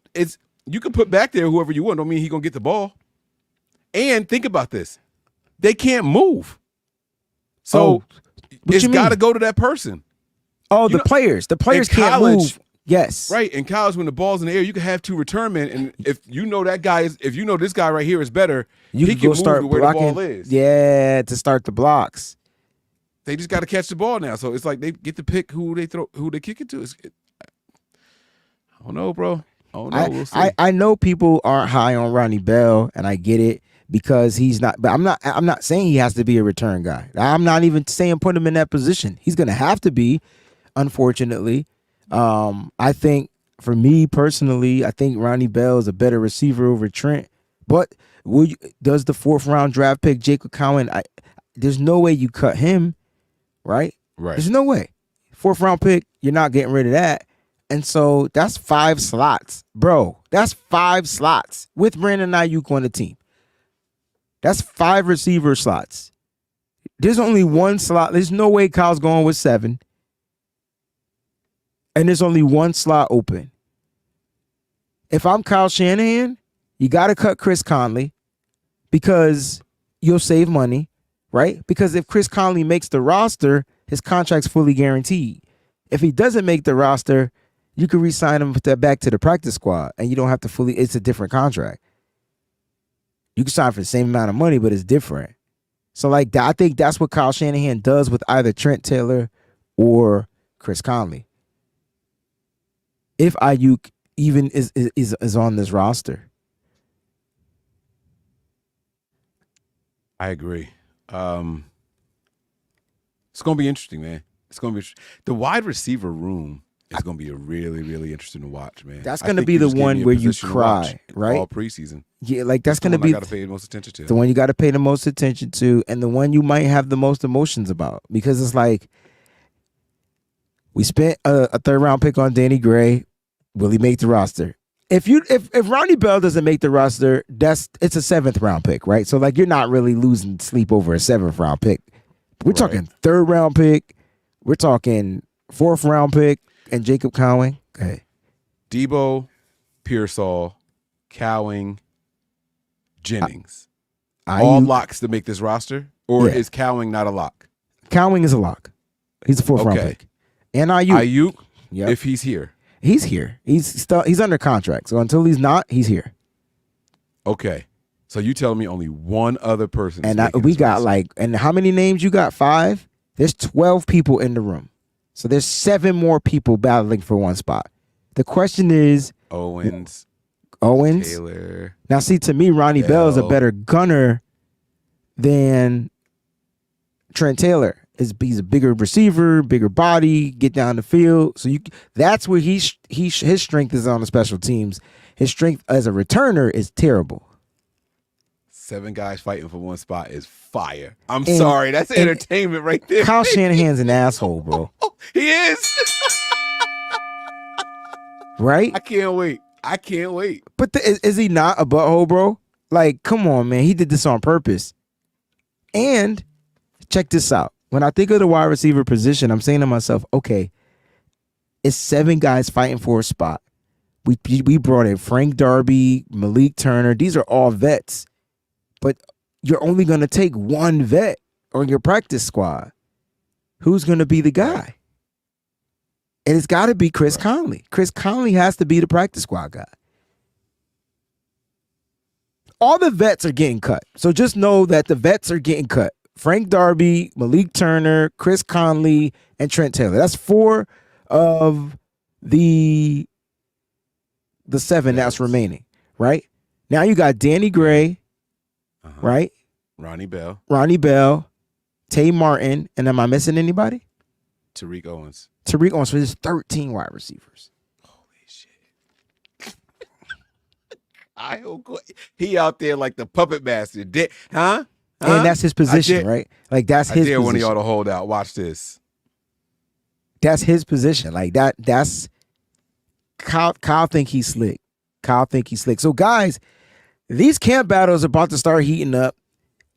you can put back there whoever you want. Don't mean he gonna get the ball. And think about this: they can't move, so it's got to go to that person. Oh, the players can't move. Yes. Right. In college, when the ball's in the air, you can have 2 return men. And if you know this guy right here is better, he can move to where the ball is. Yeah, to start the blocks. They just got to catch the ball now. So it's like they get to pick who they kick it to. I don't know, bro. I don't know. We'll see. I know people aren't high on Ronnie Bell, and I get it because he's not. But I'm not saying he has to be a return guy. I'm not even saying put him in that position. He's going to have to be, unfortunately. I think for me personally, I think Ronnie Bell is a better receiver over Trent. But does the 4th round draft pick Jacob Cowan? There's no way you cut him, right? Right. There's no way. 4th round pick, you're not getting rid of that. And so that's 5 slots, bro. That's 5 slots with Brandon Aiyuk on the team. That's 5 receiver slots. There's only one slot. There's no way Kyle's going with 7. And there's only one slot open. If I'm Kyle Shanahan, you got to cut Chris Conley because you'll save money, right? Because if Chris Conley makes the roster, his contract's fully guaranteed. If he doesn't make the roster, you can re-sign him back to the practice squad, and you don't have to fully. It's a different contract. You can sign for the same amount of money, but it's different. So, like, I think that's what Kyle Shanahan does with either Trent Taylor or Chris Conley. If Aiyuk even is on this roster. I agree. It's going to be interesting, man. It's going to be the wide receiver room is going to be a really, really interesting to watch, man. That's going to be the one where you cry, right? All preseason. Yeah, like that's going to be got to pay the most attention to. The one you got to pay the most attention to, and the one you might have the most emotions about, because it's like we spent a 3rd round pick on Danny Gray. Will he make the roster? If Ronnie Bell doesn't make the roster, it's a 7th round pick, right? So like you're not really losing sleep over a 7th round pick. We're talking 3rd round pick. We're talking 4th round pick and Jacob Cowing. Okay. Debo, Pearsall, Cowing, Jennings. All locks to make this roster? Or is Cowing not a lock? Cowing is a lock. He's a 4th round pick. And Aiyuk, if he's here. He's here. He's under contract. So until he's not, he's here. Okay. So you telling me only one other person? And we got roster. And how many names you got? 5? There's 12 people in the room. So there's 7 more people battling for one spot. The question is Owens, Taylor. Now see, to me, Ronnie Bell is a better gunner than Trent Taylor. He's a bigger receiver, bigger body, get down the field. So that's where his strength is on the special teams. His strength as a returner is terrible. 7 guys fighting for one spot is fire. I'm sorry, that's entertainment right there. Kyle Shanahan's an asshole, bro. He is. Right? I can't wait. But is he not a butthole, bro? Like, come on, man. He did this on purpose. And check this out. When I think of the wide receiver position, I'm saying to myself, okay, it's 7 guys fighting for a spot. We brought in Frank Darby, Malik Turner. These are all vets. But you're only going to take one vet on your practice squad. Who's going to be the guy? And it's got to be Chris Conley. Chris Conley has to be the practice squad guy. All the vets are getting cut. So just know that the vets are getting cut. Frank Darby, Malik Turner, Chris Conley, and Trent Taylor. That's 4 of the 7 that's remaining, right? Now you got Danny Gray, right? Ronnie Bell, Tay Martin, and am I missing anybody? Tariq Owens. So there's 13 wide receivers. Holy shit. He out there like the puppet master. Huh? And that's his position, right? Like that's his position. I dare one of y'all to hold out. Watch this. That's his position. Like that's Kyle think he's slick. So guys, these camp battles are about to start heating up.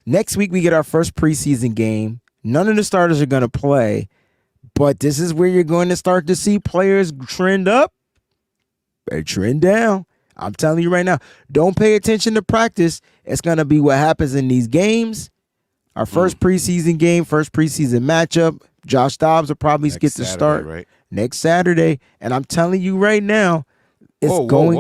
Next week we get our first preseason game. None of the starters are going to play, but this is where you're going to start to see players trend up and trend down. I'm telling you right now, don't pay attention to practice. It's going to be what happens in these games. Our first preseason game, first preseason matchup. Josh Dobbs will probably get the start next Saturday. And I'm telling you right now, it's going.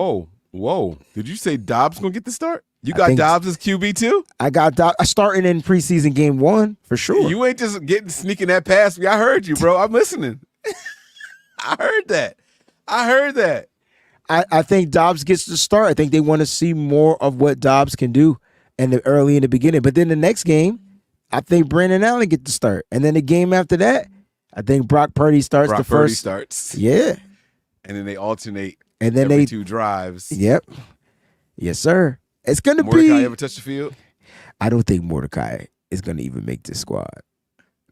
Whoa. Did you say Dobbs going to get the start? You got Dobbs as QB too? I got Dobbs. I starting in preseason game 1 for sure. You ain't just sneaking that past me. I heard you, bro. I'm listening. I heard that. I think Dobbs gets the start. I think they want to see more of what Dobbs can do early in the beginning. But then the next game, I think Brandon Allen get the start. And then the game after that, I think Brock Purdy starts the first. Yeah. And then they alternate and then every 2 drives. Yep. Yes, sir. It's going to be. Mordecai ever touch the field? I don't think Mordecai is going to even make this squad.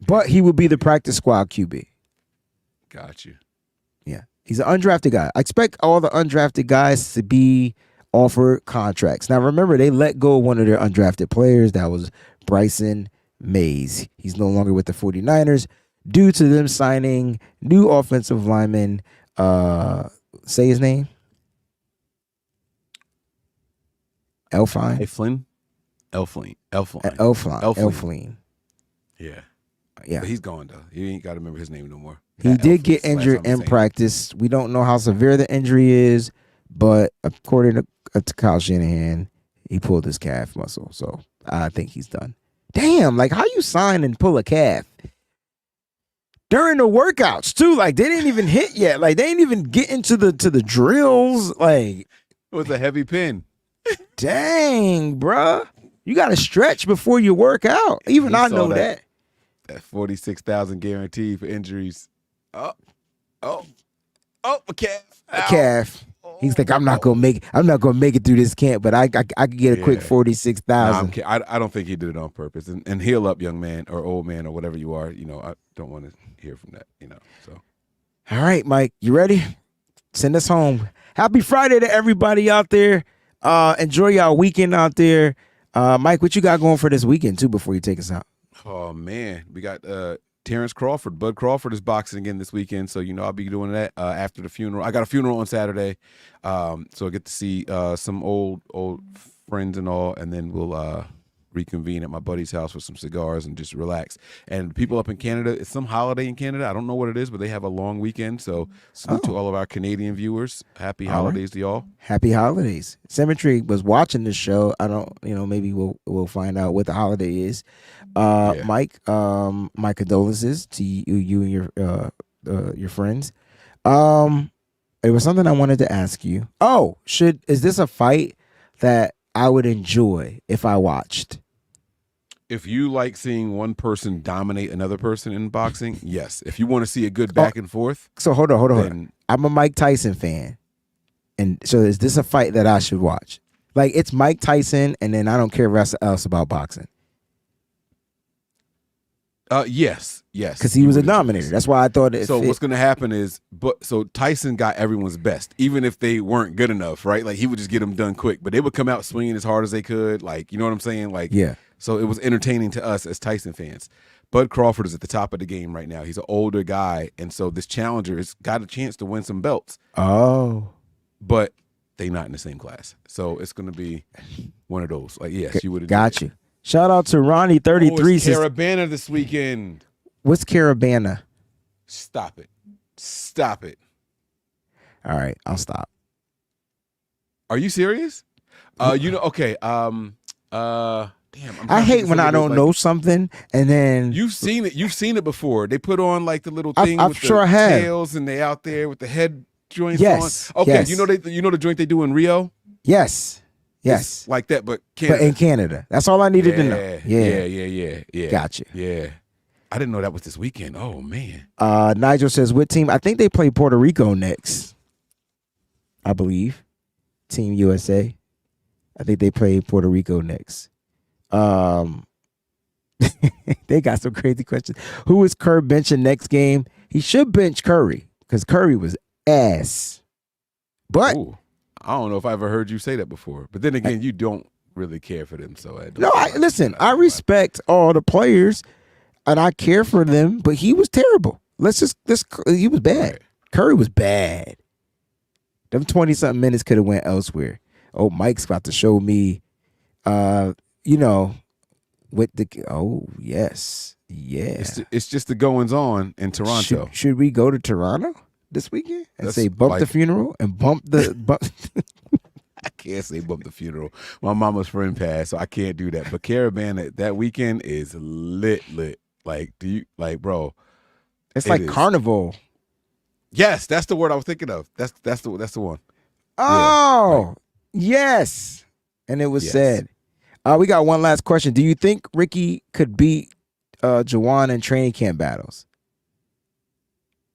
But he will be the practice squad QB. Got you. Yeah. He's an undrafted guy. I expect all the undrafted guys to be offered contracts. Now, remember, they let go of one of their undrafted players. That was Bryson Mays. He's no longer with the 49ers due to them signing new offensive lineman. Say his name. Elflein. Yeah. Yeah. But he's gone, though. You ain't got to remember his name no more. He did get injured in practice. We don't know how severe the injury is, but according to Kyle Shanahan, he pulled his calf muscle. So I think he's done. Damn, like how you sign and pull a calf? During the workouts, too. Like, they didn't even hit yet. Like, they didn't even get into the drills. Like, it was a heavy pin. Dang, bruh. You got to stretch before you work out. Even I know that. That 46,000 guarantee for injuries. A calf. A calf. He's like, I'm not gonna make it through this camp, but I could get a quick 46,000. I don't think he did it on purpose. And heal up, young man or old man or whatever you are. I don't want to hear from that. So. All right, Mike, you ready? Send us home. Happy Friday to everybody out there. Enjoy y'all weekend out there. Mike, what you got going for this weekend too? Before you take us out. Oh man, we got Terrence Crawford. Bud Crawford is boxing again this weekend, so I'll be doing that after the funeral. I got a funeral on Saturday, so I get to see some old friends and all, and then we'll reconvene at my buddy's house with some cigars and just relax. And people up in Canada, it's some holiday in Canada. I don't know what it is, but they have a long weekend. So salute to all of our Canadian viewers. Happy holidays to y'all. Happy holidays. Cemetery was watching this show. I don't, maybe we'll find out what the holiday is. Mike, my condolences to you and your friends. It was something I wanted to ask you. Oh, is this a fight that I would enjoy if I watched? If you like seeing one person dominate another person in boxing, yes. If you want to see a good back and forth. So hold on. I'm a Mike Tyson fan. And so is this a fight that I should watch? Like, it's Mike Tyson, and then I don't care else about boxing. Yes. Because he was a dominator. That's why I thought it So fit. what's going to happen is, Tyson got everyone's best, even if they weren't good enough, right? Like, he would just get them done quick, but they would come out swinging as hard as they could. Like, you know what I'm saying? Like, yeah. So it was entertaining to us as Tyson fans. Bud Crawford is at the top of the game right now. He's an older guy, and so this challenger has got a chance to win some belts. Oh. But they not in the same class. So it's going to be one of those. Like, yes, you would have got you. Shout out to Ronnie 33. It's Carabana this weekend. What's Carabana? Stop it. All right, I'll stop. Are you serious? Okay. Damn. I hate when I don't know something and then you've seen it. You've seen it before. They put on like the little thing with the tails, and they out there with the head joints on. Okay, yes. You know the joint they do in Rio? Yes. It's like that, but in Canada. That's all I needed to know. Yeah. Gotcha. Yeah. I didn't know that was this weekend. Oh man. Nigel says, what team? I think they play Puerto Rico next. I believe. Team USA. I think they play Puerto Rico next. They got some crazy questions. Who is Kerr benching next game? He should bench Curry because Curry was ass. But I don't know if I ever heard you say that before. But then again, you don't really care for them, so I respect all the players and I care for them, but he was terrible. He was bad. Right. Curry was bad. Them 20-something minutes could have went elsewhere. Oh, Mike's about to show me with the yes. It's just the goings on in Toronto. Should we go to Toronto this weekend and say bump the funeral and bump the I can't say bump the funeral. My mama's friend passed, so I can't do that. But Caravan that weekend is lit. Like, bro? It's like carnival. Yes, that's the word I was thinking of. That's the one. Oh, yes. And it was said. We got one last question. Do you think Ricky could beat Juwan in training camp battles?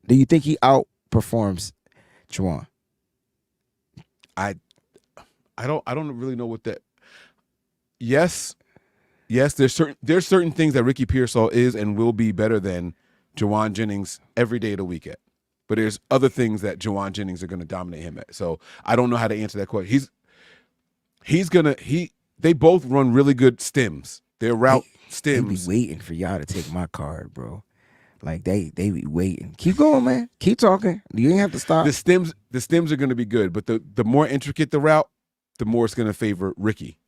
Do you think he outperforms Juwan? I don't really know what that. Yes. There's certain things that Ricky Pearsall is and will be better than Juwan Jennings every day of the week at. But there's other things that Juwan Jennings are going to dominate him at. So I don't know how to answer that question. They both run really good stems. Their route They be stems. waiting for y'all to take my card, bro. Like they be waiting. Keep going, man. Keep talking. You ain't have to stop. The stems are going to be good, but the more intricate the route, the more it's going to favor Ricky.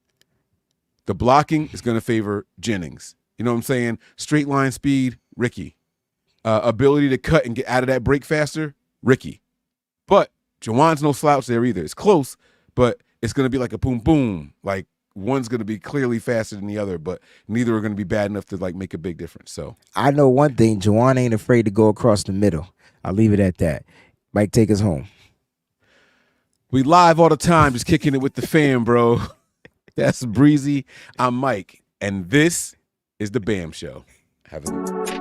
The blocking is going to favor Jennings. You know what I'm saying? Straight line speed, Ricky. Ability to cut and get out of that break faster, Ricky. But Juwan's no slouch there either. It's close, but it's going to be like a boom boom. Like one's going to be clearly faster than the other, but neither are going to be bad enough to like make a big difference. So I know one thing. Juwan ain't afraid to go across the middle. I'll leave it at that. Mike, take us home. we live all the time, just kicking it with the fam, bro. That's Breezie. I'm Mike, and this is the B.A.M Show. Have a